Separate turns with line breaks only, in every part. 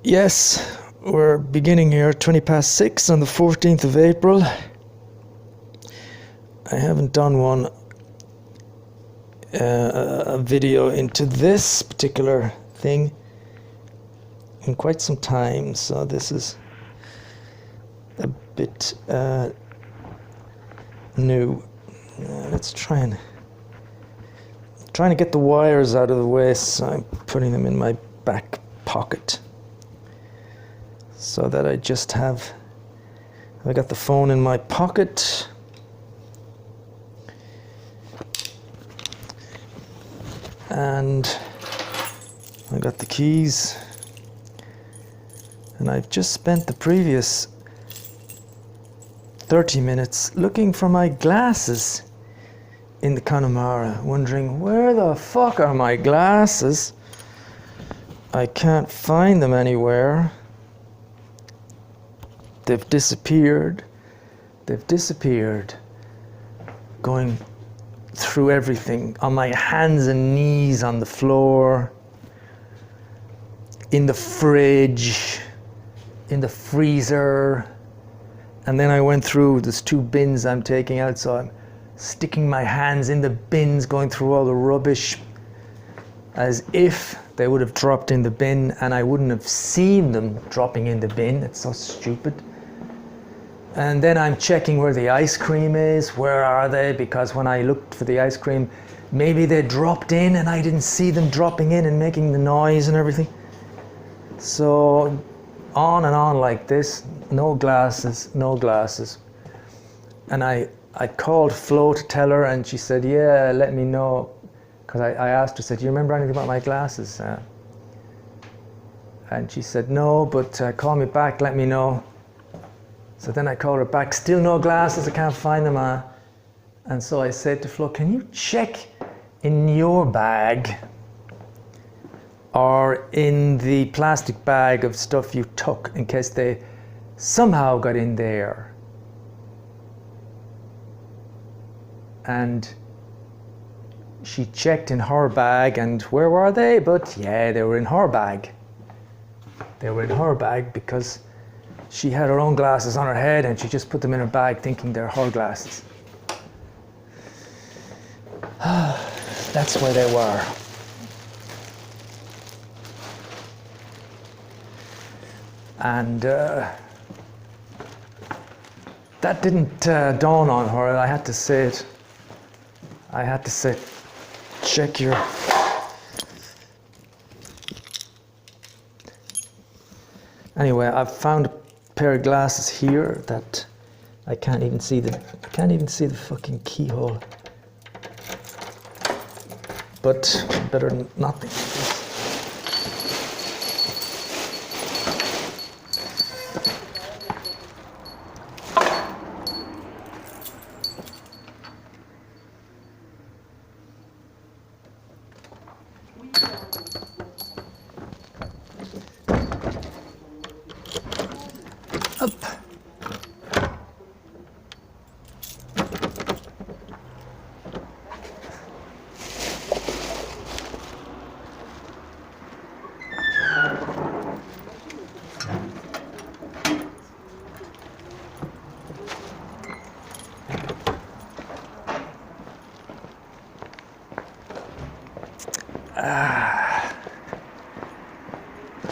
Yes, we're beginning here 20 past 6 on the 14th of April. I haven't done a video into this particular thing in quite some time, so this is a bit new. Let's trying to get the wires out of the way, so I'm putting them in my back pocket so that I got the phone in my pocket. And I got the keys, and I've just spent the previous 30 minutes looking for my glasses in the Connemara, wondering where the fuck are my glasses? I can't find them anywhere. They've disappeared. Going through everything, on my hands and knees on the floor, in the fridge, in the freezer, and then I went through, there's 2 bins I'm taking out, so I'm sticking my hands in the bins, going through all the rubbish, as if they would have dropped in the bin and I wouldn't have seen them dropping in the bin. It's so stupid. And then I'm checking where the ice cream is. Where are they? Because when I looked for the ice cream, maybe they dropped in and I didn't see them dropping in and making the noise and everything. So on and on like this, no glasses. And I called Flo to tell her, and she said, yeah, let me know. Because I asked her, said, do you remember anything about my glasses? And she said, no, but call me back, let me know. So then I called her back, still no glasses, I can't find them. And so I said to Flo, can you check in your bag or in the plastic bag of stuff you took in case they somehow got in there? And she checked in her bag, and where were they? But yeah, they were in her bag. They were in her bag because she had her own glasses on her head and she just put them in her bag thinking they're her glasses. That's where they were. And that didn't dawn on her. I had to say it. I had to say, check your... Anyway, I've found a pair of glasses here that I can't even see the fucking keyhole. But better than nothing.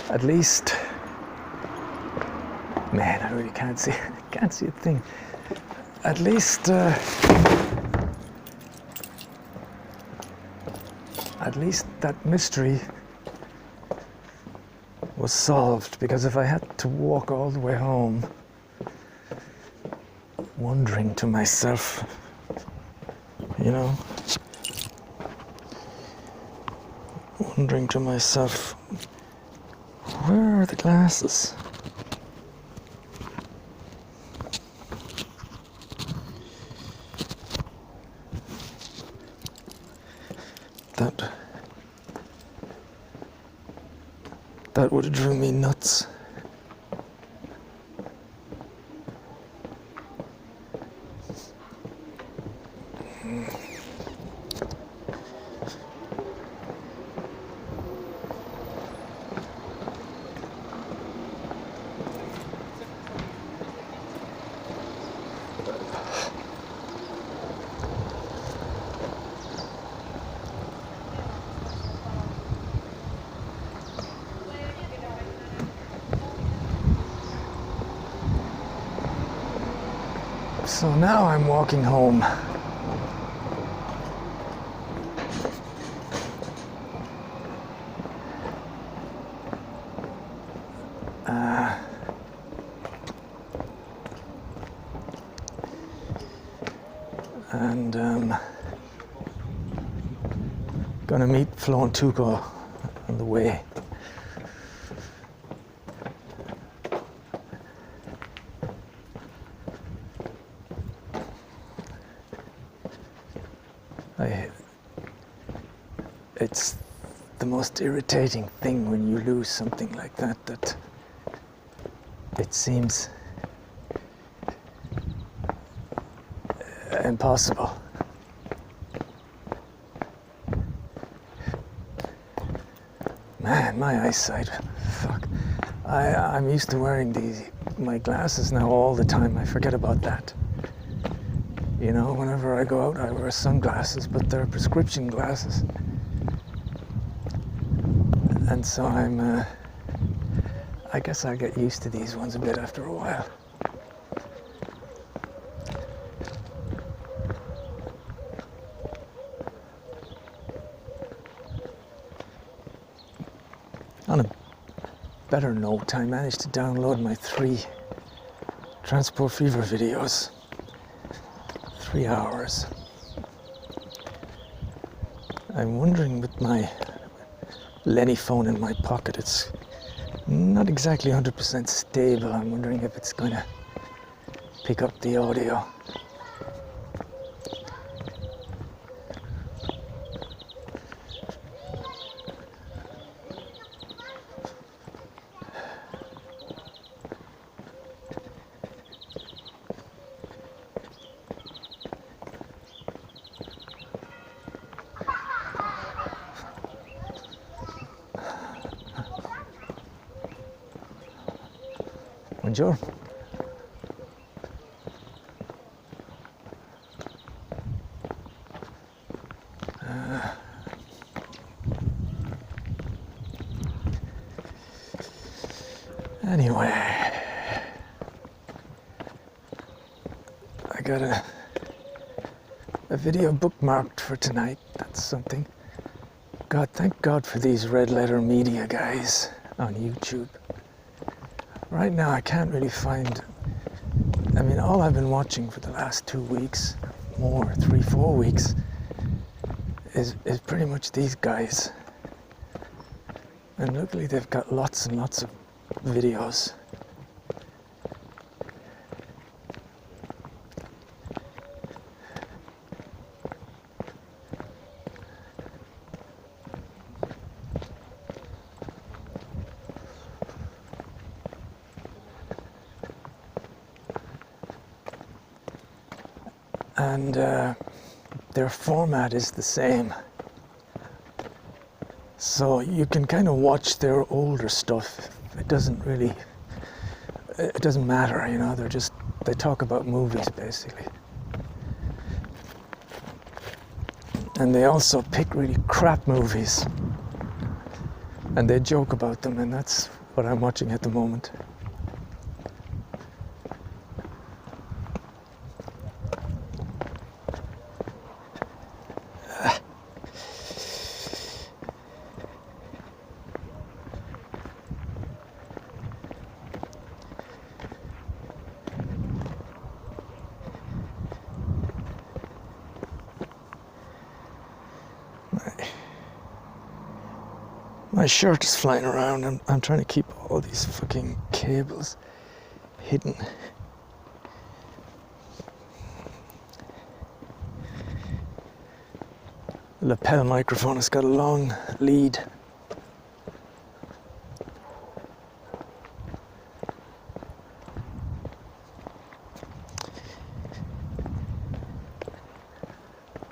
At least, man, I really can't see a thing. At least that mystery was solved, because if I had to walk all the way home wondering to myself, where are the glasses? That would have driven me nuts. So now I'm walking home. And gonna meet Flo and Tuco on the way. It's the most irritating thing when you lose something like that, that it seems impossible. Man, my eyesight, fuck. I'm used to wearing my glasses now all the time. I forget about that. You know, whenever I go out, I wear sunglasses, but they're prescription glasses. And so I guess I'll get used to these ones a bit after a while. On a better note, I managed to download my 3 Transport Fever videos. 3 hours. I'm wondering with my Lenny phone in my pocket, it's not exactly 100% stable. I'm wondering if it's going to pick up the audio. Bonjour. Anyway, I got a video bookmarked for tonight. That's something. God, thank God for these Red Letter Media guys on YouTube. Right now, I can't really find, I mean, all I've been watching for the last 2 weeks, more, 3, 4 weeks, is pretty much these guys. And luckily, they've got lots and lots of videos. And their format is the same. So you can kind of watch their older stuff. It doesn't matter, you know, they talk about movies basically. And they also pick really crap movies. And they joke about them, and that's what I'm watching at the moment. My shirt is flying around. I'm trying to keep all these fucking cables hidden. The lapel microphone has got a long lead.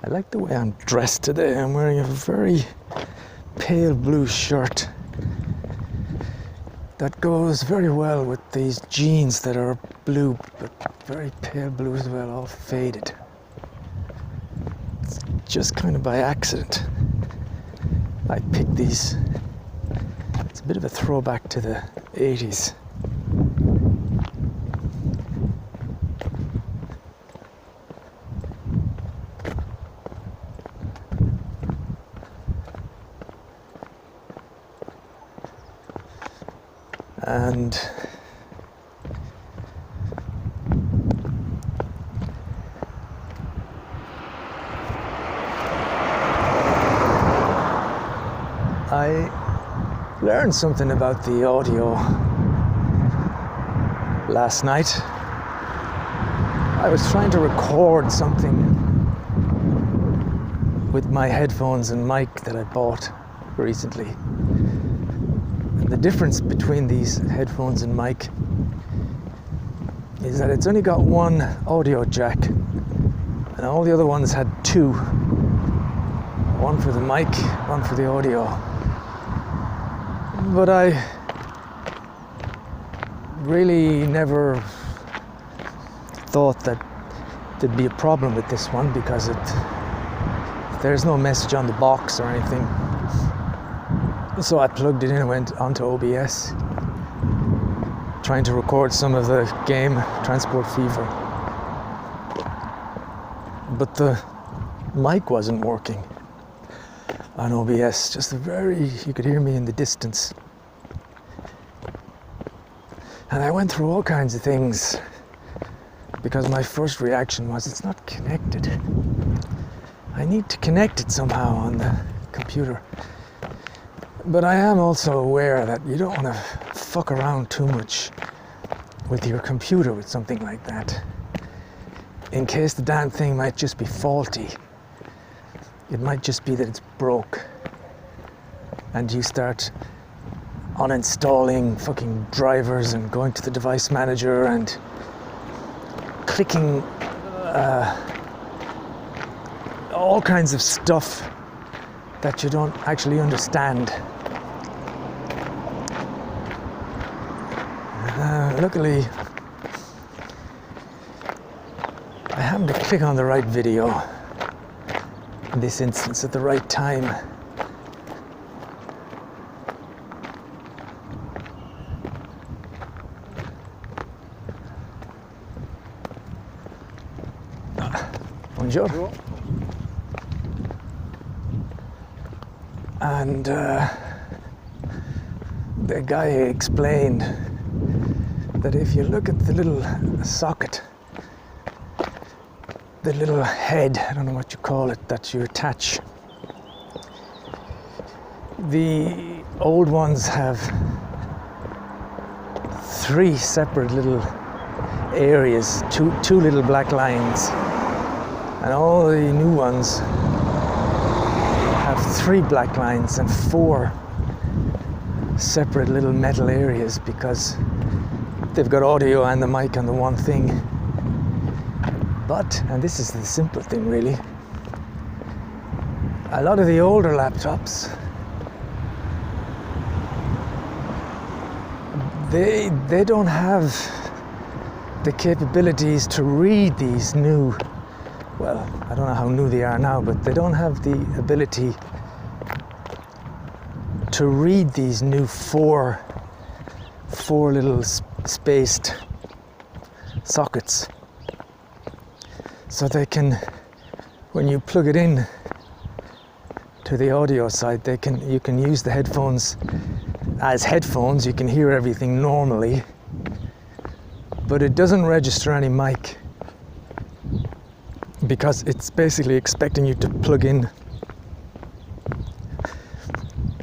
I like the way I'm dressed today. I'm wearing a very pale blue shirt that goes very well with these jeans that are blue, but very pale blue as well, all faded. It's just kind of by accident I picked these. It's a bit of a throwback to the 80s. And I learned something about the audio last night. I was trying to record something with my headphones and mic that I bought recently. And the difference between these headphones and mic is that it's only got one audio jack, and all the other ones had two. One for the mic, one for the audio. But I really never thought that there'd be a problem with this one because there's no message on the box or anything. So I plugged it in and went onto OBS, trying to record some of the game Transport Fever. But the mic wasn't working on OBS, you could hear me in the distance. And I went through all kinds of things because my first reaction was, it's not connected. I need to connect it somehow on the computer. But I am also aware that you don't want to fuck around too much with your computer with something like that, in case the damn thing might just be faulty. It might just be that it's broke, and you start uninstalling fucking drivers and going to the device manager and clicking all kinds of stuff that you don't actually understand. Luckily, I happened to click on the right video in this instance at the right time. Bonjour. And the guy explained that if you look at the little socket, the little head, I don't know what you call it, that you attach, the old ones have three separate little areas, two little black lines, and all the new ones have three black lines and four separate little metal areas because they've got audio and the mic on the one thing. But, and this is the simple thing really, a lot of the older laptops, they don't have the capabilities to read these new, well, I don't know how new they are now, but they don't have the ability to read these new four little spaced sockets. So they can, when you plug it in to the audio side, you can use the headphones as headphones. You can hear everything normally, but it doesn't register any mic because it's basically expecting you to plug in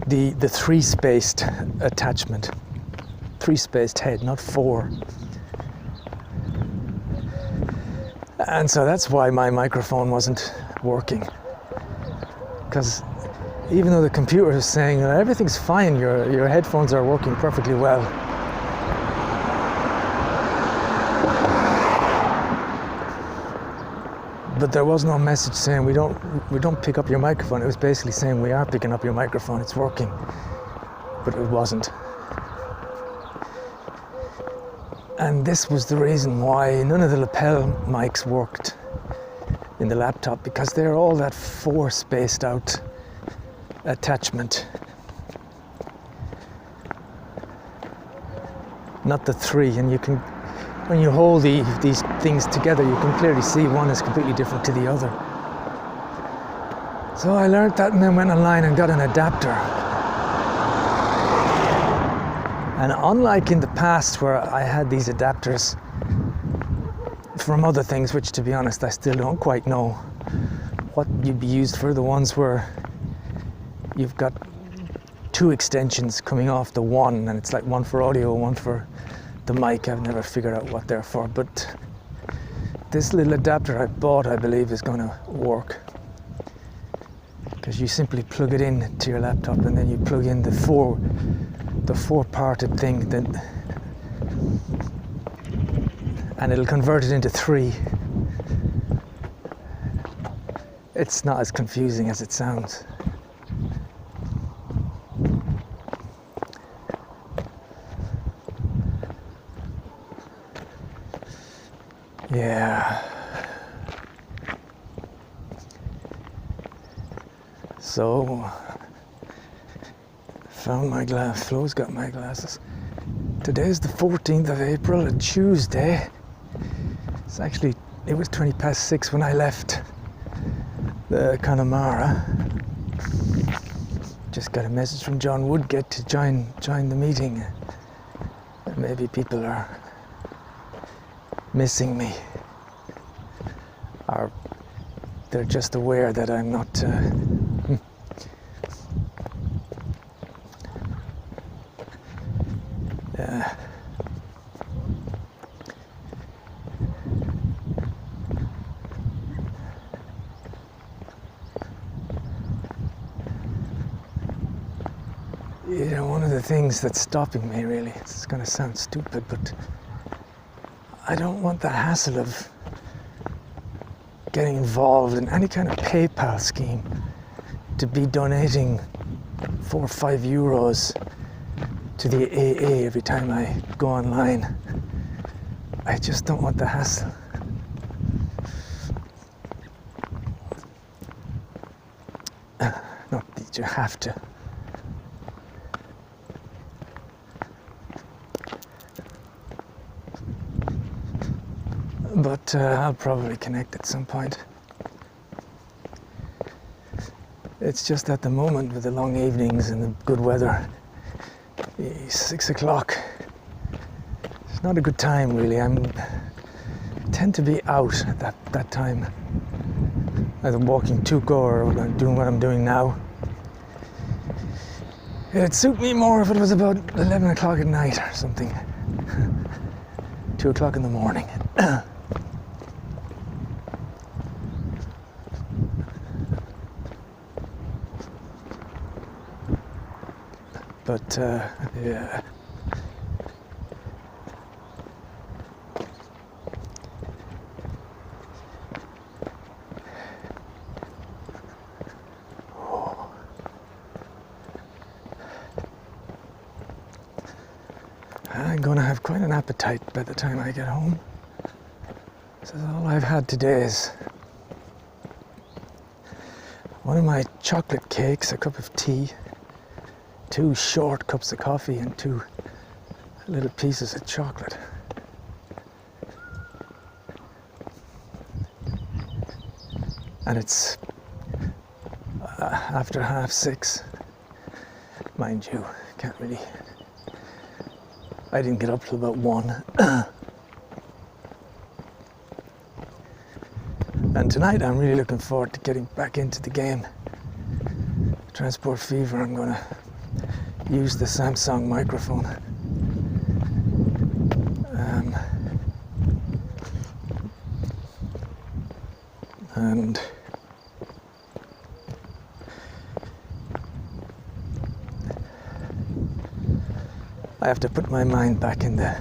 the three-spaced attachment, three-spaced head, not four. And so that's why my microphone wasn't working, because even though the computer is saying that everything's fine, your headphones are working perfectly well, but there was no message saying we don't pick up your microphone. It was basically saying we are picking up your microphone, it's working, but it wasn't. And this was the reason why none of the lapel mics worked in the laptop, because they're all that four spaced out attachment, not the three. And you can, when you hold these things together, you can clearly see one is completely different to the other. So I learned that and then went online and got an adapter. And unlike in the past where I had these adapters from other things, which to be honest I still don't quite know what you'd be used for, the ones where you've got two extensions coming off the one, and it's like one for audio, one for the mic. I've never figured out what they're for, but this little adapter I bought, I believe, is going to work, because you simply plug it in to your laptop and then you plug in the four-parted thing, then, and it'll convert it into three. It's not as confusing as it sounds. Yeah. So, found my glass. Flo's got my glasses. Today's the 14th of April, a Tuesday. It was 20 past 6 when I left the Connemara. Just got a message from John Woodgate to join the meeting. Maybe people are missing me, or they're just aware that I'm not you know, one of the things that's stopping me, really, it's going to sound stupid, but I don't want the hassle of getting involved in any kind of PayPal scheme, to be donating 4 or 5 euros to the AA every time I go online. I just don't want the hassle. Not that you have to. But I'll probably connect at some point. It's just at the moment, with the long evenings and the good weather, 6 o'clock, it's not a good time really. I tend to be out at that time, either walking to go or doing what I'm doing now. It'd suit me more if it was about 11 o'clock at night or something. 2 o'clock in the morning. But yeah. I'm gonna have quite an appetite by the time I get home. This is all I've had today is one of my chocolate cakes, a cup of tea, 2 short cups of coffee, and 2 little pieces of chocolate. And it's after 6:30, mind you. Can't really. I didn't get up till about 1. And tonight I'm really looking forward to getting back into the game. Transport Fever, I'm gonna use the Samsung microphone. And I have to put my mind back in the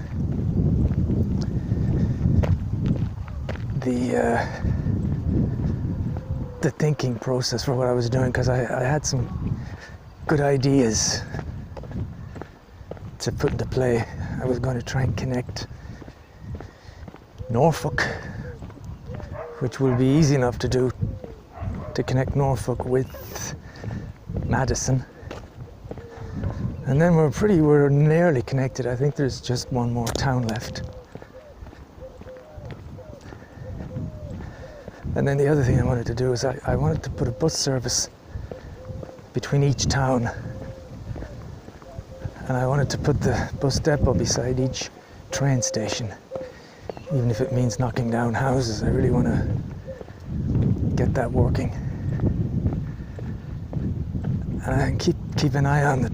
thinking process for what I was doing, because I had some good ideas to put into play. I was going to try and connect Norfolk, which will be easy enough to do, to connect Norfolk with Madison. And then we're nearly connected. I think there's just one more town left. And then the other thing I wanted to do is I wanted to put a bus service between each town. And I wanted to put the bus depot beside each train station, even if it means knocking down houses. I really want to get that working. And I keep an eye on the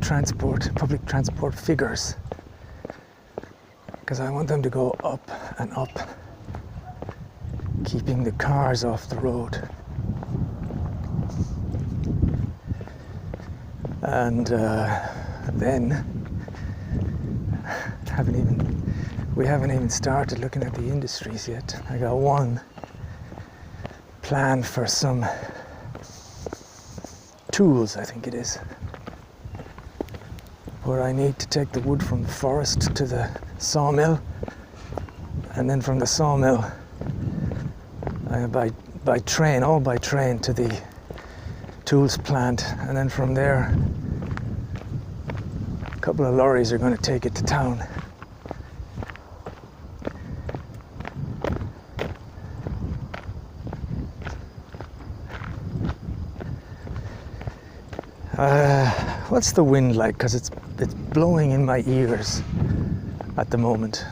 public transport figures, because I want them to go up and up, keeping the cars off the road. And then we haven't even started looking at the industries yet. I got one plan for some tools, I think it is, where I need to take the wood from the forest to the sawmill, and then from the sawmill by train to the tools plant, and then from there a couple of lorries are going to take it to town. What's the wind like? Because it's blowing in my ears at the moment.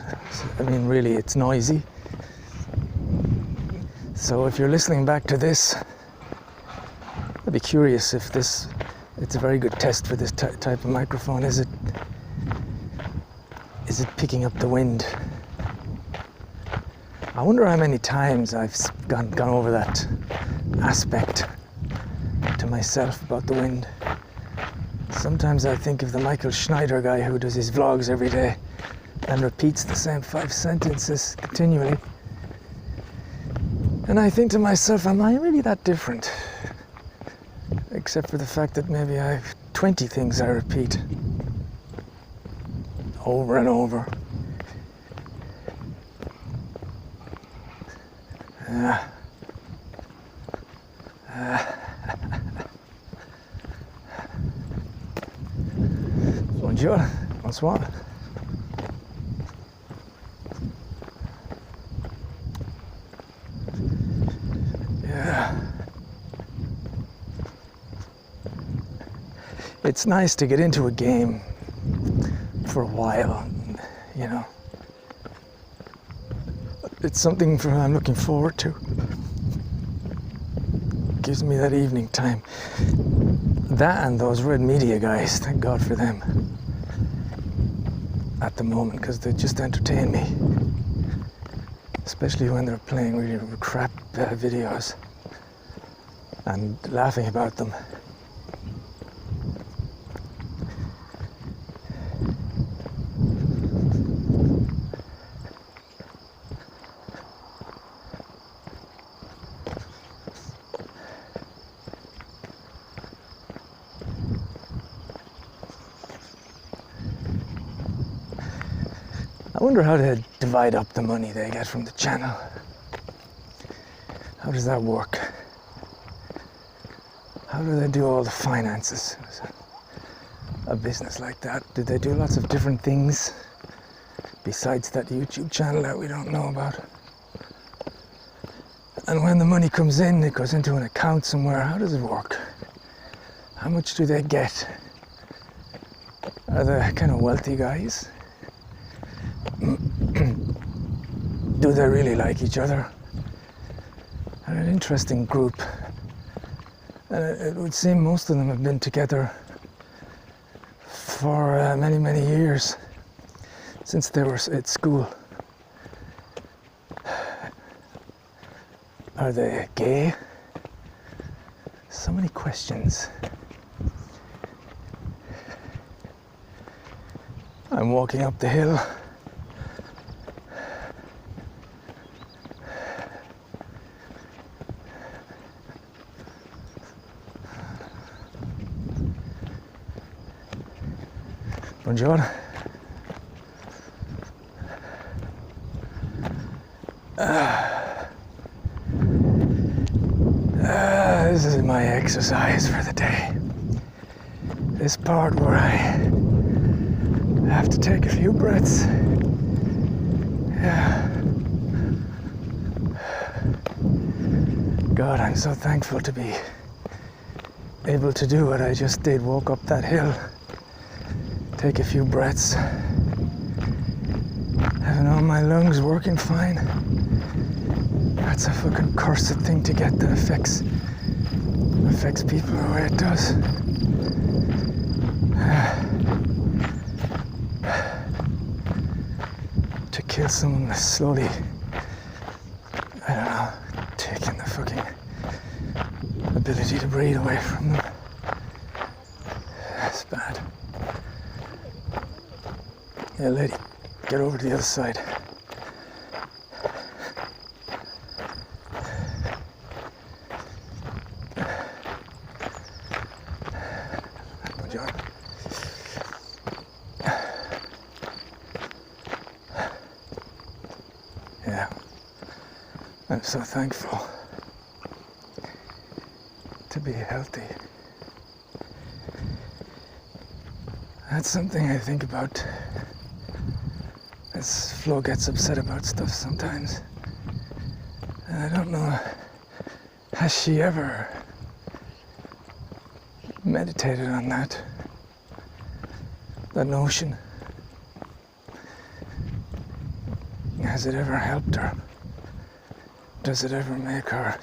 I mean, really, it's noisy. So if you're listening back to this, I'd be curious if it's a very good test for this type of microphone. Is it picking up the wind? I wonder how many times I've gone over that aspect to myself about the wind. Sometimes I think of the Michael Schneider guy who does his vlogs every day and repeats the same 5 sentences continually. And I think to myself, am I really that different? Except for the fact that maybe I have 20 things I repeat over and over. Bonjour, bonsoir. Yeah. It's nice to get into a game for a while, you know. It's something I'm looking forward to. Gives me that evening time. That and those Red Media guys, thank God for them at the moment, because they just entertain me. Especially when they're playing really crap videos and laughing about them. I wonder how they divide up the money they get from the channel. How does that work? How do they do all the finances? A business like that, do they do lots of different things besides that YouTube channel that we don't know about? And when the money comes in, it goes into an account somewhere. How does it work? How much do they get? Are they kind of wealthy guys? Do they really like each other? They're an interesting group. And it would seem most of them have been together for many, many years, since they were at school. Are they gay? So many questions. I'm walking up the hill. Bonjour. This is my exercise for the day. This part where I have to take a few breaths. Yeah. God, I'm so thankful to be able to do what I just did, walk up that hill take a few breaths. Having all my lungs working fine. That's a fucking cursed thing to get that affects people the way it does. To kill someone slowly, I don't know, taking the fucking ability to breathe away from them. That's bad. Yeah, lady, get over to the other side. John. Yeah, I'm so thankful to be healthy. That's something I think about as Flo gets upset about stuff sometimes. And I don't know, has she ever meditated on that notion? Has it ever helped her? Does it ever make her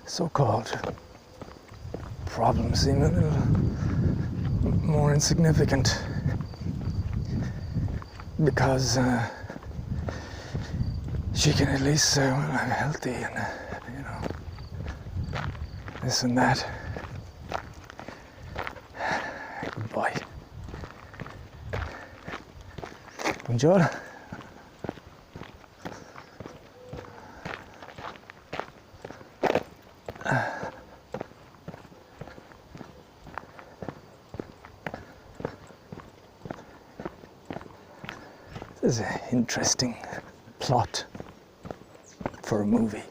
so-called problems seem a little more insignificant? Because she can at least say, well, I'm healthy and, this and that. Good boy. Buongiorno. This is an interesting plot for a movie.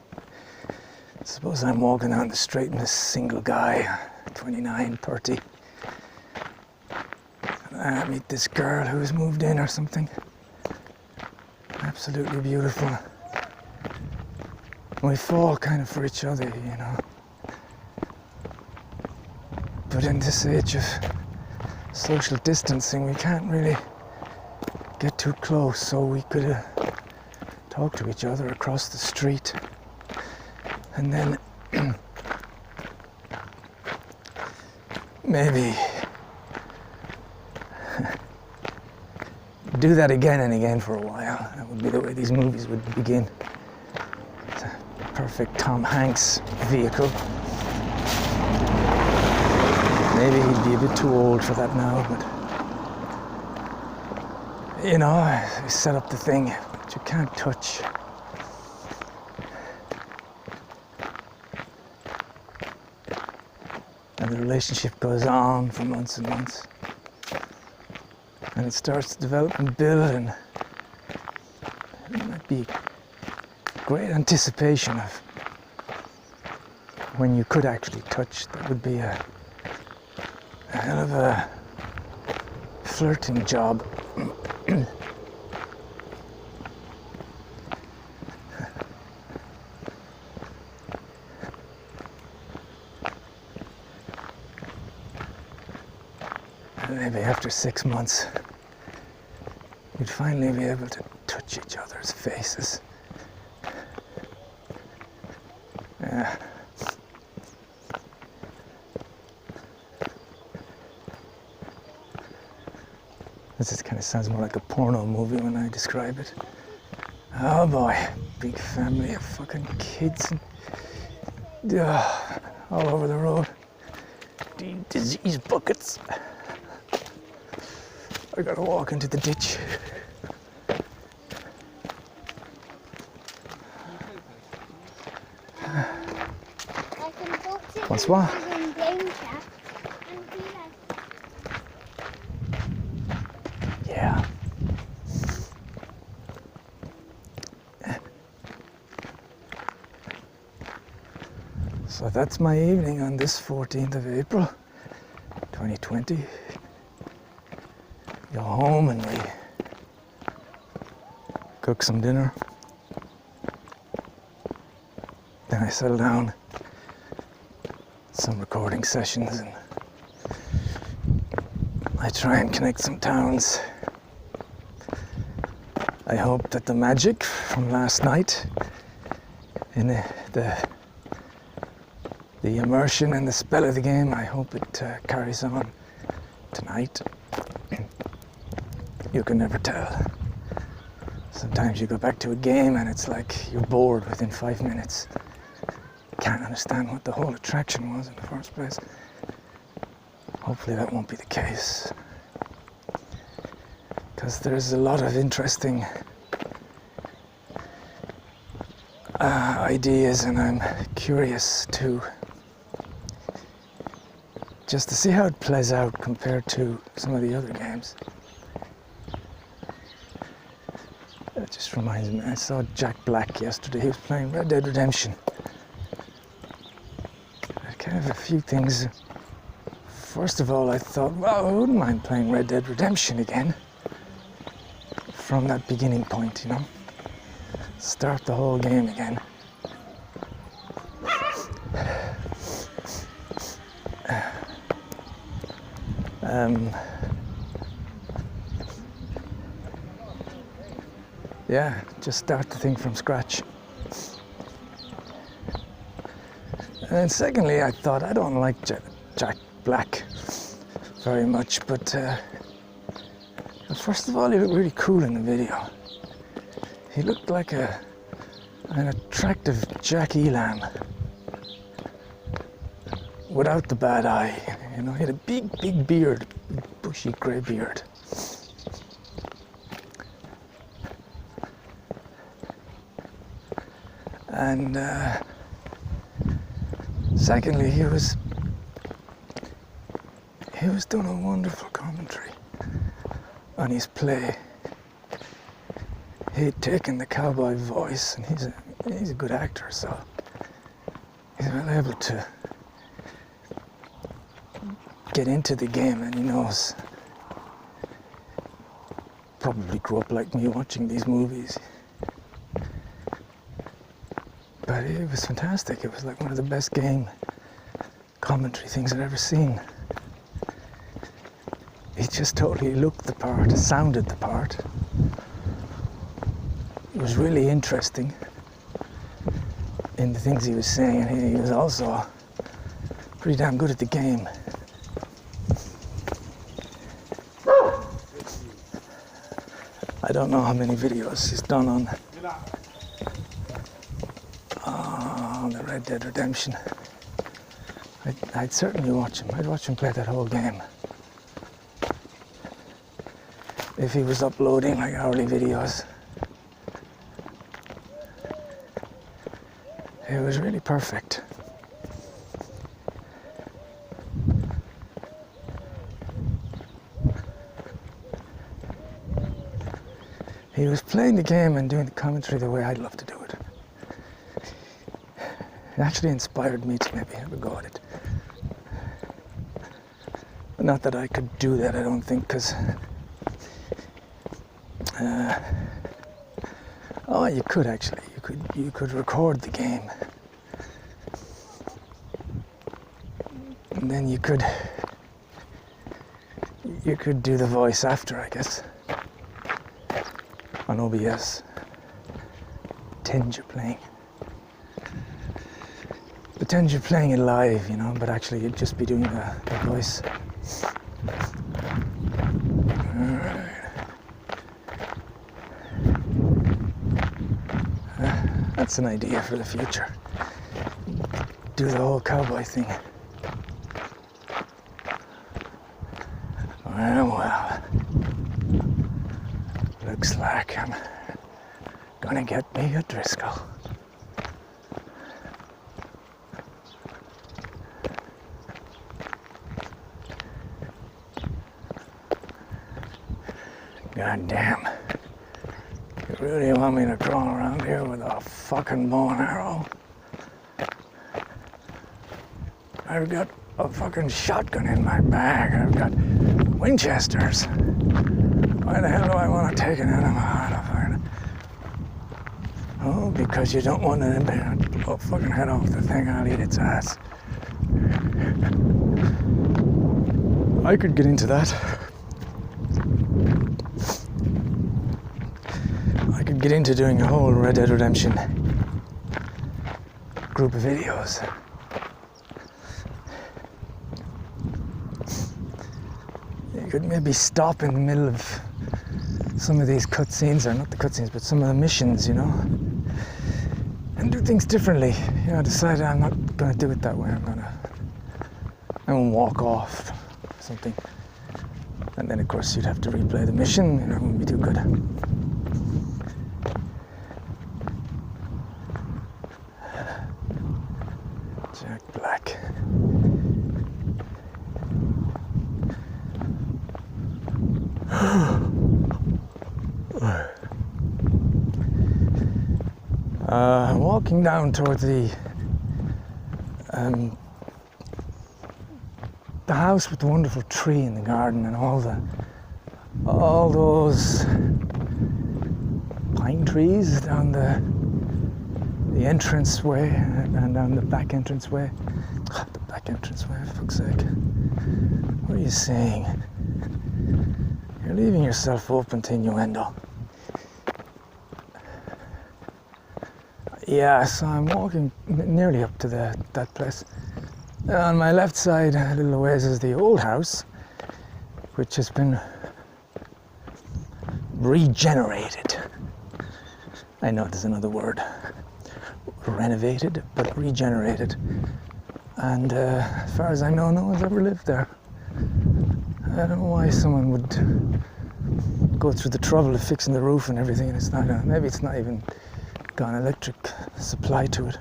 Suppose I'm walking down the street and this single guy, 29, 30, and I meet this girl who's moved in or something. Absolutely beautiful. And we fall kind of for each other, But in this age of social distancing, we can't really get too close, so we could talk to each other across the street. And then maybe do that again and again for a while. That would be the way these movies would begin. It's a perfect Tom Hanks vehicle. Maybe he'd be a bit too old for that now, but I set up the thing that you can't touch. And the relationship goes on for months and months. And it starts to develop and build, and it might be great anticipation of when you could actually touch. That would be a hell of a flirting job. Maybe after 6 months, we'd finally be able to touch each other's faces. Yeah. This just kind of sounds more like a porno movie when I describe it. Oh boy, big family of fucking kids and all over the road. Disease buckets. I gotta walk into the ditch. Bonsoir. Yeah. So that's my evening on this 14th of April, 2020. Go home and we cook some dinner. Then I settle down, some recording sessions, and I try and connect some towns. I hope that the magic from last night in the immersion and the spell of the game, I hope it carries on tonight. You can never tell. Sometimes you go back to a game and it's like you're bored within 5 minutes. Can't understand what the whole attraction was in the first place. Hopefully that won't be the case. Because there's a lot of interesting ideas, and I'm curious to just to see how it plays out compared to some of the other games. It just reminds me, I saw Jack Black yesterday. He was playing Red Dead Redemption. Kind of a few things. First of all, I thought, well, I wouldn't mind playing Red Dead Redemption again from that beginning point, you know. Start the whole game again. Yeah, just start the thing from scratch. And secondly, I thought, I don't like Jack Black very much, but first of all, he looked really cool in the video. He looked like an attractive Jack Elam without the bad eye. You know, he had a big beard, bushy grey beard. And secondly, he was doing a wonderful commentary on his play. He'd taken the cowboy voice, and he's a good actor, so he's well able to get into the game, and he knows. Probably grew up like me watching these movies. But it was fantastic. It was like one of the best game commentary things I'd ever seen. He just totally looked the part, sounded the part. It was really interesting in the things he was saying, and he was also pretty damn good at the game. I don't know how many videos he's done on the Red Dead Redemption. I'd certainly watch him. I'd watch him play that whole game. If he was uploading like hourly videos. It was really perfect. He was playing the game and doing the commentary the way I'd love to do it. It actually inspired me to maybe have a go at it. But not that I could do that, I don't think, because oh, you could actually. You could record the game, and then you could do the voice after, I guess, on OBS. Pretend you're playing. Pretend you're playing it live, you know, but actually you'd just be doing the voice. That's an idea for the future. Do the whole cowboy thing. Well, looks like I'm gonna get me a Driscoll. God damn. You really want me to crawl around here with a fucking bow and arrow? I've got a fucking shotgun in my bag. I've got Winchesters. Why the hell do I want to take an animal out of it? Oh, because you don't want to blow a fucking head off the thing. I'll eat its ass. I could get into that. should get into doing a whole Red Dead Redemption group of videos. You could maybe stop in the middle of some of these cutscenes, or not the cutscenes, but some of the missions, you know, and do things differently. You know, decide I'm not going to do it that way. I'm going to walk off or something. And then, of course, you'd have to replay the mission, and it wouldn't be too good. Jack Black. Walking down towards the house with the wonderful tree in the garden and all those pine trees down the entranceway and down the back entranceway. The back entranceway, for fuck's sake. What are you saying? You're leaving yourself open to innuendo. Yeah, so I'm walking nearly up to that place. On my left side, a little ways, is the old house, which has been regenerated. I know there's another word. Renovated, but regenerated. And as far as I know, no one's ever lived there. I don't know why someone would go through the trouble of fixing the roof and everything, and it's not, maybe it's not even got an electric supply to it.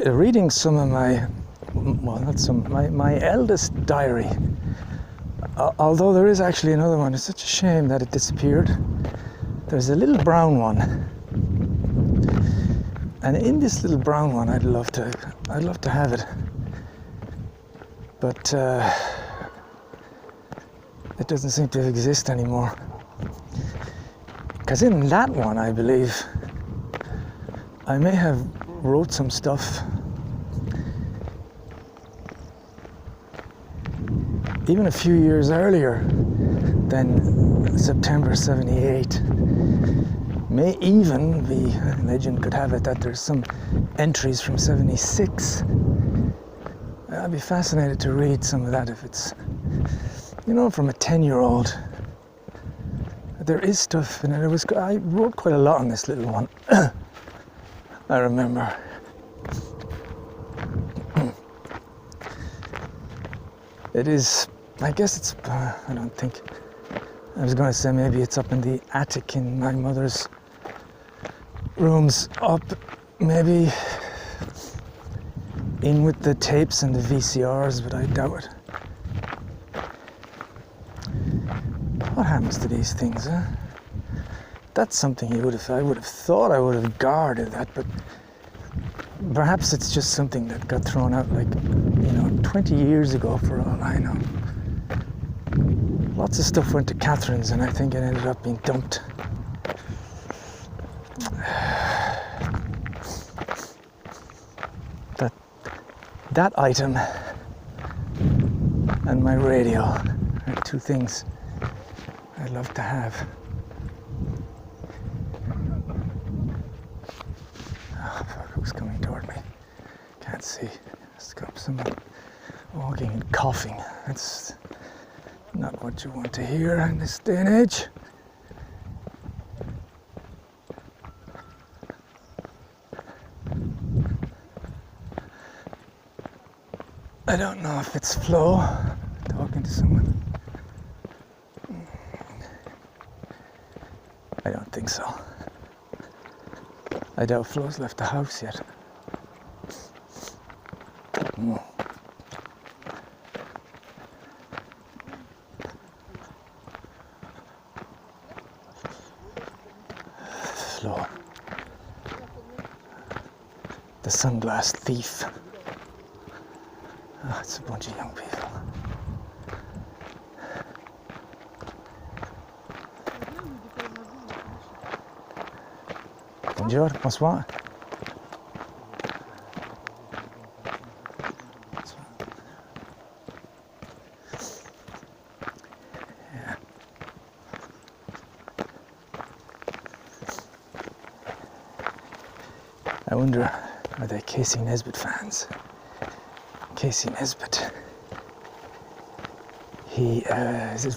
Reading some of my eldest diary, although there is actually another one. It's such a shame that it disappeared. There's a little brown one, and in this little brown one, I'd love to have it, but it doesn't seem to exist anymore. Because in that one, I believe I may have wrote some stuff even a few years earlier than September 78. May even be, legend could have it, that there's some entries from 76. I'd be fascinated to read some of that if it's, you know, from a 10-year-old. There is stuff, and I wrote quite a lot on this little one. I remember. It is, I guess it's, I don't think, I was going to say maybe it's up in the attic in my mother's rooms, up maybe in with the tapes and the VCRs, but I doubt it. What happens to these things, huh? That's something I would have thought I would have guarded that, but perhaps it's just something that got thrown out, like, 20 years ago, for all I know. Lots of stuff went to Catherine's, and I think it ended up being dumped. That item and my radio are two things I'd love to have. Oh, fuck, who's coming toward me? Can't see. Let's go up someone walking and coughing. That's not what you want to hear in this day and age. I don't know if it's Flo talking to someone. I don't think so. I doubt Flo's left the house yet. Flo. The sunglass thief. Oh, it's a bunch of young people. Bonjour, bonsoir. I wonder, are they Casey Nesbitt fans? Casey Nesbitt. He is an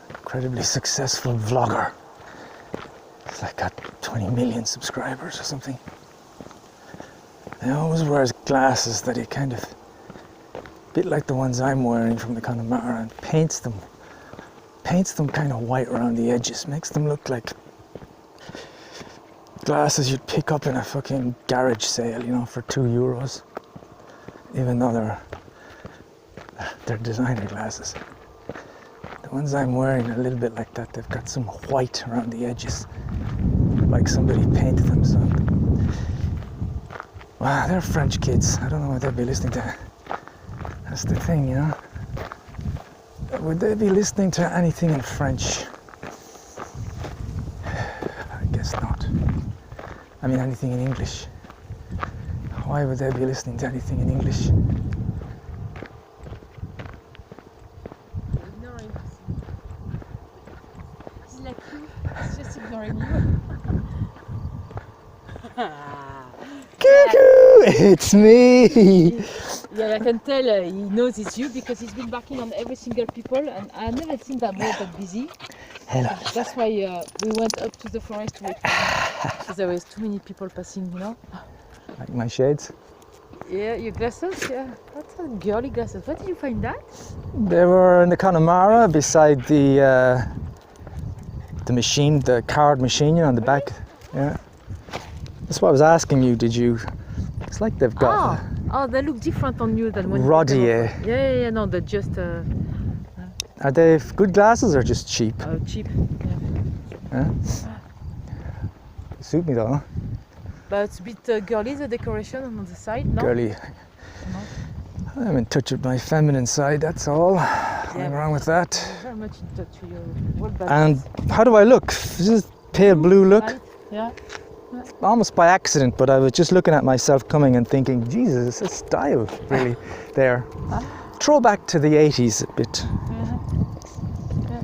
incredibly successful vlogger. He's like got 20 million subscribers or something. He always wears glasses that he kind of, a bit like the ones I'm wearing from the Connemara, and paints them kind of white around the edges, makes them look like glasses you'd pick up in a fucking garage sale, you know, for €2, even though they're designer glasses. The ones I'm wearing are a little bit like that. They've got some white around the edges, like somebody painted them. So, wow, they're French kids. I don't know what they'd be listening to. That's the thing, you know. Would they be listening to anything in French? I guess not. I mean, anything in English. Why would they be listening to anything in English?
Ignoring. He's like you. He's just ignoring you.
Cuckoo! It's me!
Yeah, I can tell he knows it's you because he's been barking on every single people, and I've never seen that boy that busy.
Hello.
That's why we went up to the forest to wait for him, because there was too many people passing, you know.
Like my shades?
Yeah, your glasses, yeah. That's a girly glasses. Where did you find that?
They were in the Connemara beside the machine, the card machine, you know, on the back. Yeah. That's what I was asking you. Did you? It's like they've got
Oh, they look different on you than when
Rodier.
you yeah, no, they're just
Are they good glasses or just cheap?
cheap.
Yeah. Suit me though, huh?
But it's a bit girly, the decoration on the side, no?
Girly.
No.
I'm in touch with my feminine side, that's all. Nothing wrong with that.
Very much in touch with your world
And how do I look? Is this pale blue look?
Light, yeah.
Almost by accident, but I was just looking at myself coming and thinking, Jesus, it's a style really there. Throwback to the 80s a bit.
Yeah.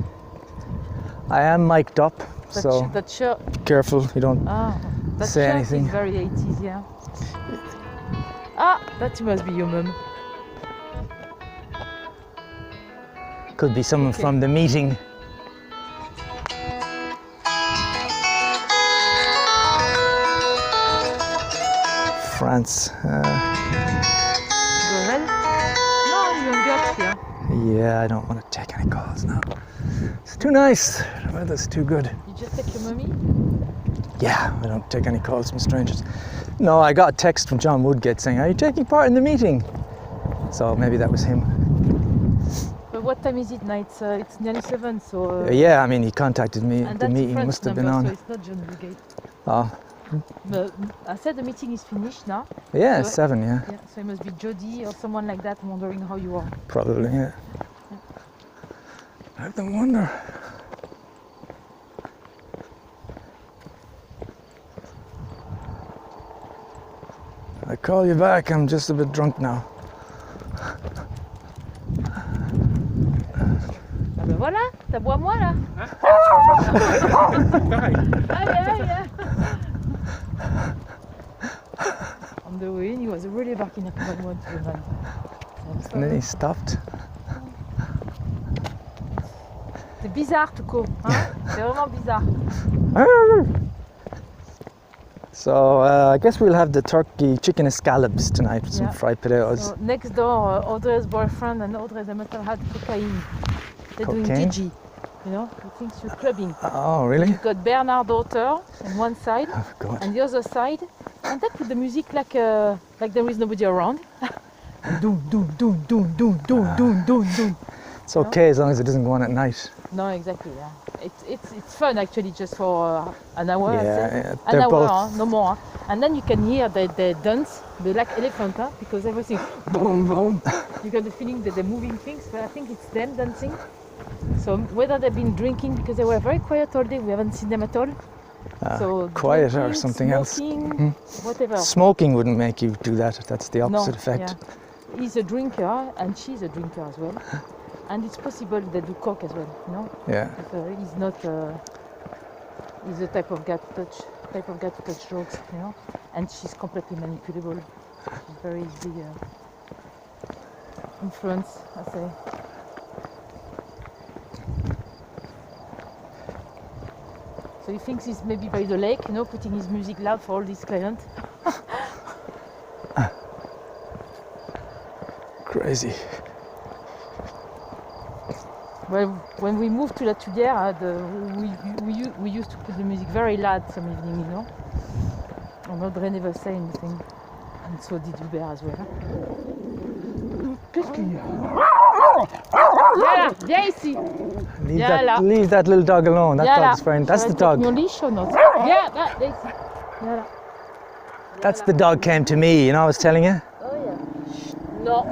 I am mic'd up, so
That shirt,
careful you don't
that
say
shirt
anything.
is very 80s, yeah. That must be your mum.
Could be someone from the meeting. France.
Go ahead. No, you don't get here.
Yeah, I don't want to take any calls now. It's too nice. The weather's too good.
You just take your mummy?
Yeah, I don't take any calls from strangers. No, I got a text from John Woodgate saying, "Are you taking part in the meeting?" So maybe that was him.
But what time is it now? It's nearly 7, so...
Yeah, I mean, he contacted me.
and
The
that's
meeting
France
must have been
number,
on.
So it's not John Woodgate.
Oh,
But I said the meeting is finished now.
yeah,
So-
7, yeah.
Yeah, so it must be Jody or someone like that wondering how you are.
Probably, yeah. I have to wonder. I call you back, I'm just a bit drunk now.
Ah ben voilà, t'aboies moi là. Allez. On the way in, he was really barking at 911 to the man.
And then he stopped.
C'est bizarre, Tuco. Hein? C'est vraiment bizarre.
So I guess we'll have the turkey chicken escallops tonight with some
Yeah.
fried potatoes.
So next door, Audrey's boyfriend and Audrey, they must have had cocaine. They're doing
Cocaine?
DG. You know, he thinks you're clubbing.
Oh, really?
You've got Bernard daughter on one side
Oh, God.
and the other side, and they put the music like there is nobody around. Doom, doom, doom, doom, doom, doom, doom, doom, doom.
It's okay as long as it doesn't go on at night.
No, exactly. Yeah. It's fun actually, just for an hour. I
Yeah,
say.
yeah,
An
they're
hour,
both-
no more. And then you can hear they dance, they like elephant, because everything boom, boom. You got the feeling that they're moving things, but I think it's them dancing. So whether they've been drinking, because they were very quiet all day, we haven't seen them at all. So
quiet or
drinking,
something else.
smoking, whatever.
Smoking wouldn't make you do that. That's the
No,
opposite effect.
yeah. He's a drinker and she's a drinker as well. And it's possible they do coke as well, you know?
Yeah.
But, he's not. is a type of cat to touch dogs, you know, and she's completely manipulable. She's very easily influenced, I say. So he thinks he's maybe by the lake, you know, putting his music loud for all these clients.
Crazy.
Well, when we moved to La Tudière, we used to put the music very loud some evening, you know. And Audrey never say anything. And so did Hubert as well. Qu'est-ce qu'il y a? Voilà, viens ici.
Leave that little dog alone. That
Viens là.
dog's friend. That's the dog.
Mon leash or not? Viens, viens ici. Viens là.
That's the dog came to me, you know I was telling you?
Oh yeah. No.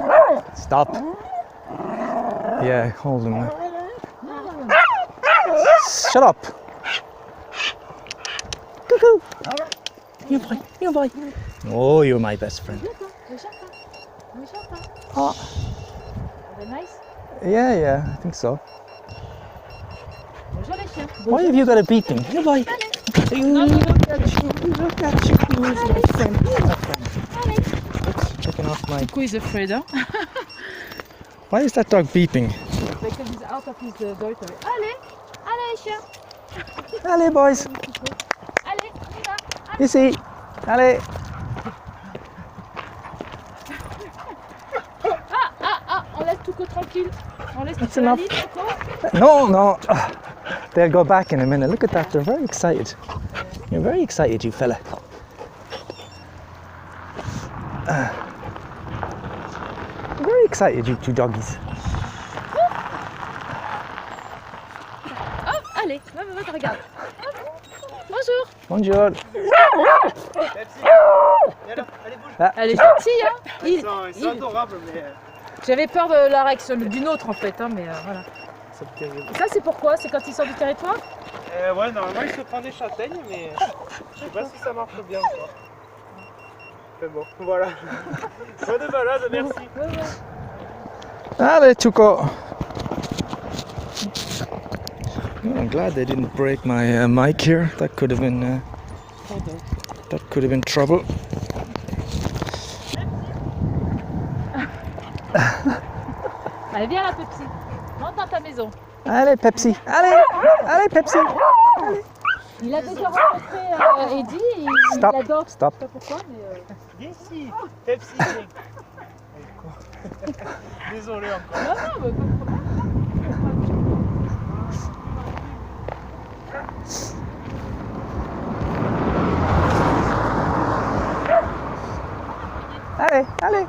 Stop. Yeah, hold him. Shut up. Cuckoo. You're boy. Oh, you're my best friend. Oh.
Are they nice?
Yeah, I think so.
Bonjour les chiens.
Why have you got a beeping? Here, boy. Checking off my.
Who is afraid, huh?
Why is that dog beeping?
Because he's out of his territory. Allez, allez les chiens.
Allez, boys.
Allez, on y va.
Ici. Allez.
On laisse Tuco tranquille. On laisse
That's
Tuco la
enough.
ligne, Tuco.
No. They'll go back in a minute. Look at that. They're very excited. You're very excited, you fella. You're very excited, you two doggies.
Hop, allez, va, regarde. Hop. Bonjour.
Bonjour.
Elle est gentille, hein.
Ils sont adorables, mais
J'avais peur de la réaction d'une autre en fait, hein, mais voilà.
c'est terrible.
Ça c'est pourquoi? C'est quand il sort du territoire?
Ouais, normalement il se prend des châtaignes, mais je sais pas si ça marche bien ou pas. Mais bon, voilà. Bonne balade, merci.
Allez, Tuco. Oh, I'm glad they didn't break my mic here. That could have been trouble.
Allez, viens là, Pepsi. Rentre dans ta maison.
Allez, Pepsi. Allez, Pepsi.
Il a déjà rencontré Eddie et il
Stop,
l'adore.
stop.
Je sais pas pourquoi, mais.
Viens ici, Pepsi, viens. Désolé encore.
Non, mais pas de problème.
Allez.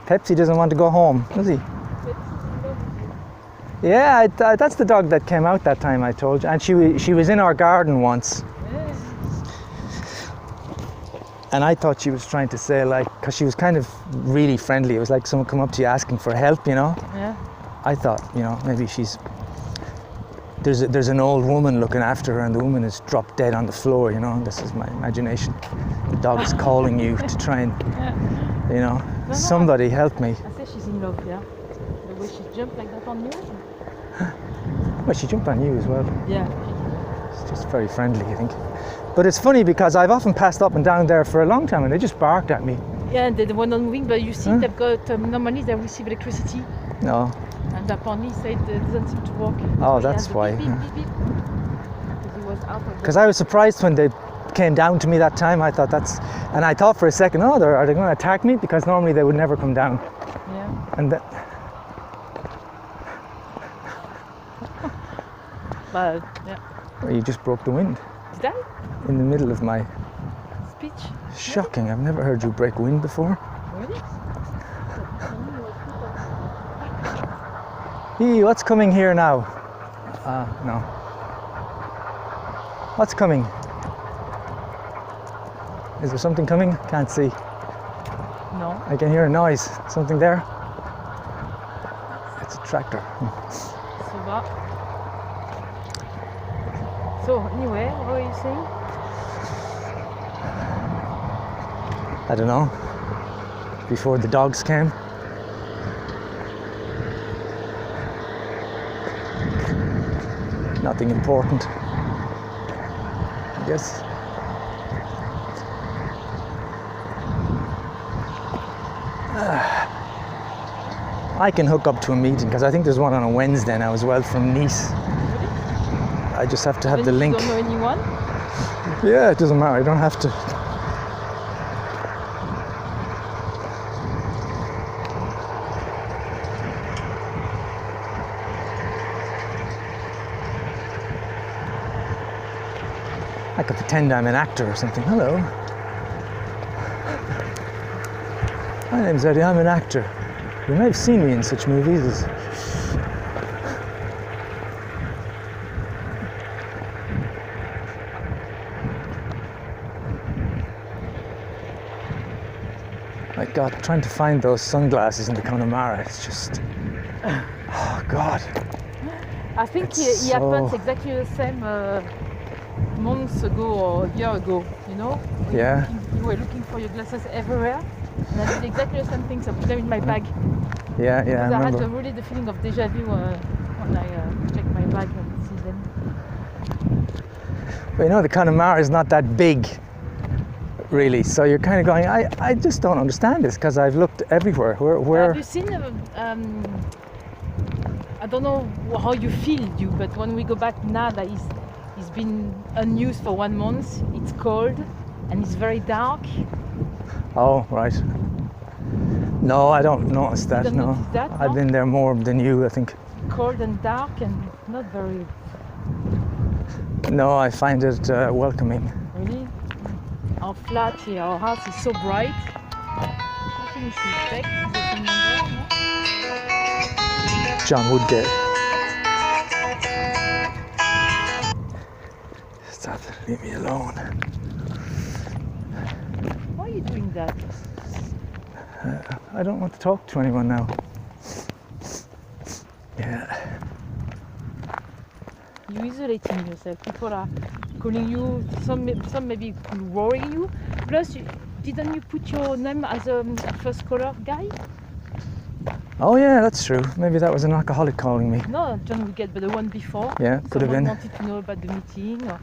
Pepsi doesn't want to go home, does he? Yeah, that's the dog that came out that time I told you, and she was in our garden once. And I thought she was trying to say, like, because she was kind of really friendly. It was like someone come up to you asking for help, you know.
Yeah.
I thought, you know, maybe there's an old woman looking after her, and the woman is dropped dead on the floor, you know. This is my imagination. The dog is calling you to try and, you know, somebody help me.
I say she's in love, yeah. The way she jumped like that on you.
Well, she jumped on you as well.
Yeah.
It's just very friendly, I think. But it's funny because I've often passed up and down there for a long time, and they just barked at me.
Yeah, and the one on moving, but you see, they've got normally they receive electricity,
No.
and apparently it doesn't seem to work.
Oh,
So he
that's
has the
why.
beep, beep, beep, beep. Because he was out of the.
Because I was surprised when they came down to me that time. I thought and I thought for a second, oh, are they going to attack me? Because normally they would never come down.
Yeah.
And that,
But yeah.
well, you just broke the wind
Did I?
in the middle of my
Speech?
shocking. I've never heard you break wind before.
Really?
Hey, what's coming here now? No. What's coming? Is there something coming? Can't see.
No.
I can hear a noise. Something there? It's a tractor.
So va. So anyway, what were you saying?
I don't know. Before the dogs came. Nothing important, I guess. I can hook up to a meeting because I think there's one on a Wednesday now as well from Nice. I just have to have the
Then
link.
You don't know anyone?
Yeah, it doesn't matter. I don't have to. I could pretend I'm an actor or something. Hello. My name's Eddie. I'm an actor. You may have seen me in such movies as. My God, trying to find those sunglasses in the Connemara, it's just. Oh, God.
I think
It's
it happens
so-
exactly the same months ago or a year ago, you know? When
Yeah.
You were looking for your glasses everywhere. And I did exactly the same thing, so I put them in my bag.
Yeah,
Because I had
remember.
really the feeling of deja vu when I checked my bag and see them.
But you know, the Connemara is not that big, really. So you're kind of going, I just don't understand this because I've looked everywhere. Where?
Have you seen, I don't know how you feel, but when we go back now that it's been unused for 1 month, it's cold and it's very dark.
Oh, right. No, I don't notice that.
don't
No,
notice that,
I've
no?
been there more than you, I think.
Cold and dark and not very,
No, I find it welcoming.
really. Our flat here, our house is so bright. I think we should check the phone number, no?
John Woodgate. Stop, leave me alone.
Why are you doing that?
I don't want to talk to anyone now. Yeah.
You're isolating yourself. People are calling you. Some maybe could worry you. Plus, didn't you put your name as a first caller guy?
Oh yeah, that's true. Maybe that was an alcoholic calling me.
No, John Wicket, but the one before.
Yeah, could have
Someone
been.
wanted to know about the meeting. Or,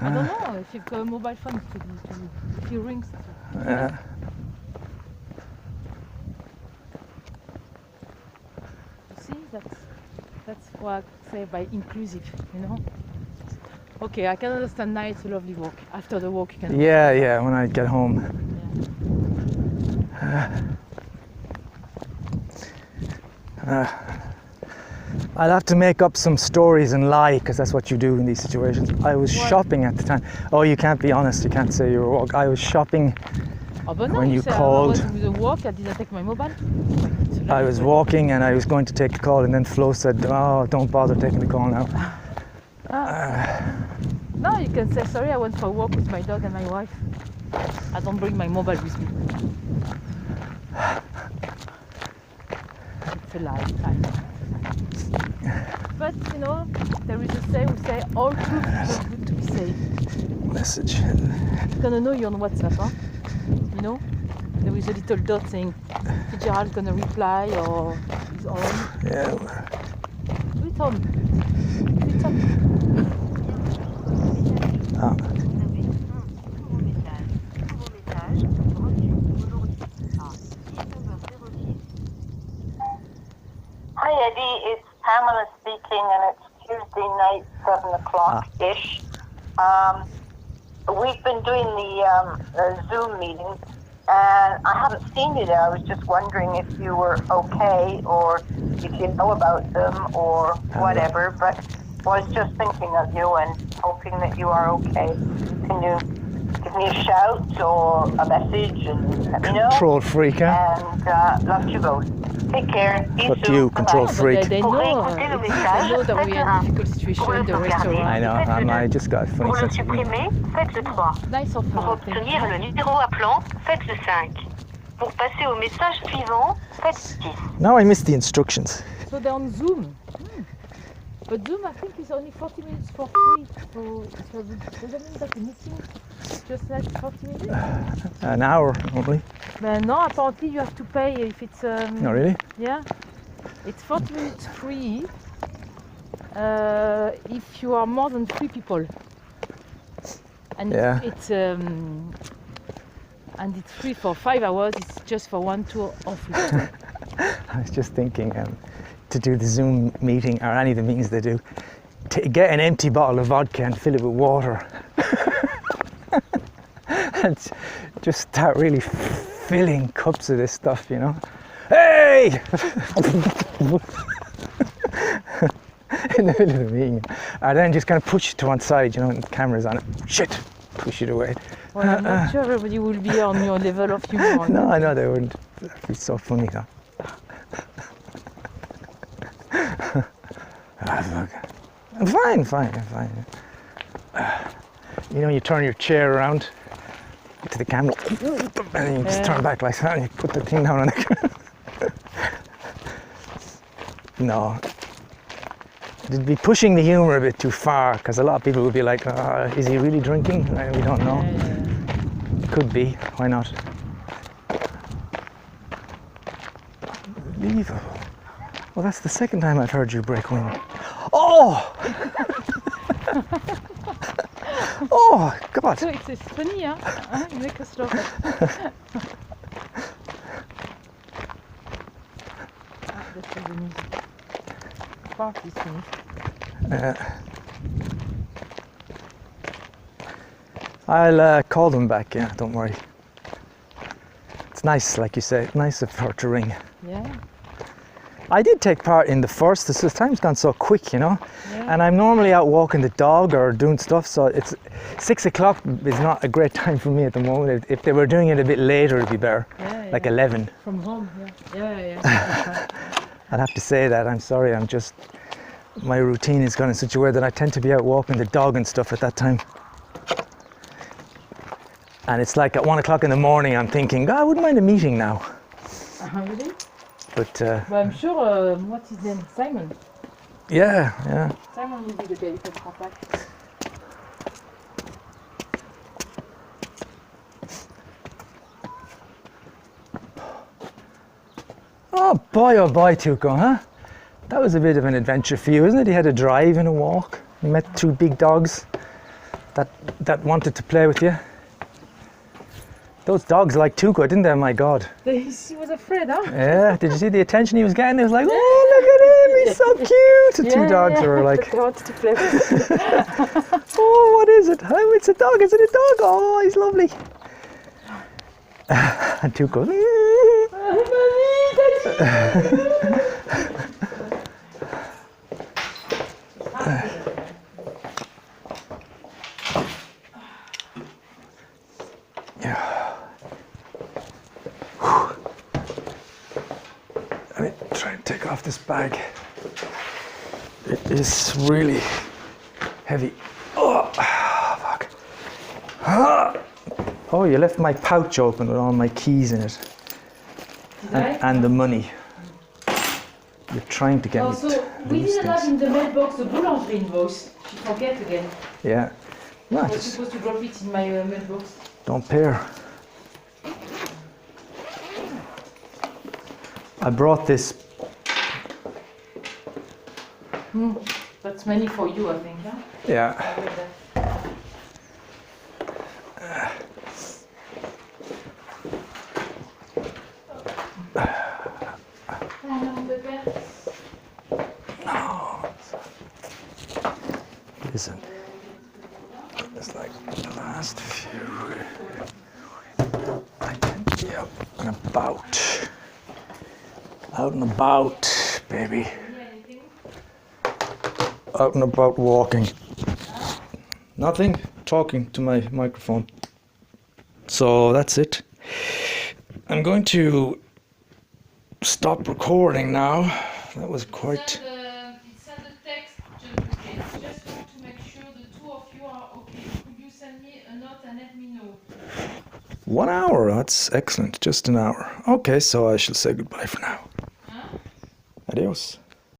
I don't know if you've got a mobile phone if you rings.
Yeah.
You see, that's what I say by inclusive, you know. Okay, I can understand now it's a lovely walk. After the walk, you can.
Yeah, when I get home. I'll have to make up some stories and lie, because that's what you do in these situations. I was
What?
shopping at the time. Oh, you can't be honest. You can't say you were walking. I was shopping.
Oh, but no,
When you
say
called-
I was with a walk, I didn't take my mobile. It's a
I
lovely
was
walk.
walking and I was going to take the call, and then Flo said, "Oh, don't bother taking the call now."
No, you can say sorry. I went for a walk with my dog and my wife. I don't bring my mobile with me. It's a lie, kind of. But you know, there is a saying we say all truth is not good to be said.
Message.
You're gonna know you're on WhatsApp, huh? You know, there is a little dot saying Fitzgerald gonna reply or he's on.
Yeah.
Do it on. Do it on.
Ah.
Hi Eddie, it's Pamela speaking, and it's Tuesday night, 7 o'clock-ish. We've been doing the Zoom meeting, and I haven't seen you there. I was just wondering if you were okay, or if you know about them, or whatever, but I was just thinking of you and hoping that you are okay. Can you give me a shout or a message and let me know?
Control freak, huh?
And love you both. Take care.
Fuck you, control
No, but
freak.
they know,
Pour
they
réécouter le message,
know that we are in a difficult
Pour
situation,
le
the
sauvegarder,
restaurant.
I know.
faites le
I
2.
just got a funny
Pour le
sense of humor.
supprimer, faites le 3.
Nice of
Pour
her, thank
obtenir
you.
le numéro appelant, faites le 5. Pour passer au message suivant, faites 10.
Now I missed the instructions.
So they're on Zoom. But Zoom, I think, is only 40 minutes for free. So does that mean that the meeting just like 40 minutes?
An hour only.
But no, apparently you have to pay if it's.
No, really?
Yeah. It's 40 minutes free. if you are more than 3 people. And
Yeah.
it's free for 5 hours. It's just for 1 tour of 3 people.
I was just thinking to do the Zoom meeting or any of the meetings they do, get an empty bottle of vodka and fill it with water. And just start really filling cups of this stuff, you know. Hey! In the middle of the meeting. And then just kind of push it to one side, you know, and the camera's on it. Shit! Push it away.
Well, I'm not sure everybody will be on your level of humor.
No, I know they wouldn't. That'd be so funny though. Look. I'm fine. You know, you turn your chair around to the camera and then you just turn back like that and you put the thing down on the No. It'd be pushing the humour a bit too far because a lot of people would be like, is he really drinking? We don't know. Could be, why not? Unbelievable. Well, that's the second time I've heard you break wind. Oh! Oh, God.
So it's funny, huh? You make us laugh. This is the music. Part is finished.
I'll call them back, yeah, don't worry. It's nice, like you say, nice of her to ring.
Yeah.
I did take part in the first, the time's gone so quick, you know,
Yeah.
and I'm normally out walking the dog or doing stuff, so it's 6 o'clock is not a great time for me at the moment. If they were doing it a bit later, it'd be better,
Yeah,
like
yeah.
11.
From home, yeah.
I'd have to say that, I'm sorry, my routine is gone in such a way that I tend to be out walking the dog and stuff at that time. And it's like at 1 o'clock in the morning, I'm thinking, I wouldn't mind a meeting now.
Really?
But
I'm sure, what's his name? Simon.
yeah.
Simon will be the guy who can come back.
Oh boy, Tuco, huh? That was a bit of an adventure for you, isn't it? You had a drive and a walk. You met 2 big dogs that wanted to play with you. Those dogs like Tuco, didn't they? My God.
He was afraid, huh?
Yeah, did you see the attention he was getting? He was like, oh, look at him, he's so cute. The 2 dogs were like,
They wanted to play with him.
oh, what is it? Oh, it's a dog, is it a dog? Oh, he's lovely. And Tuco, let me try and take off this bag. It is really heavy. Oh, fuck. Oh, you left my pouch open with all my keys in it. And the money. You're trying to get me
Also,
to
we
lose
didn't have
things.
in the mailbox the boulangerie invoice. She forget again.
Yeah. No,
I was
just
supposed to drop it in my mailbox.
don't pair. I brought this.
That's money for you, I think, huh?
Yeah.
I read that.
Listen. It's like the last few. I can be out and about. Out and about, baby. Out and about walking. Nothing, talking to my microphone. So that's it. I'm going to stop recording now. That was quite.
It sent a text. Just want to make sure the 2 of you are okay. Could you send me a note and let me know?
1 hour, that's excellent. Just an hour. Okay, so I shall say goodbye for now.
Huh?
Adios.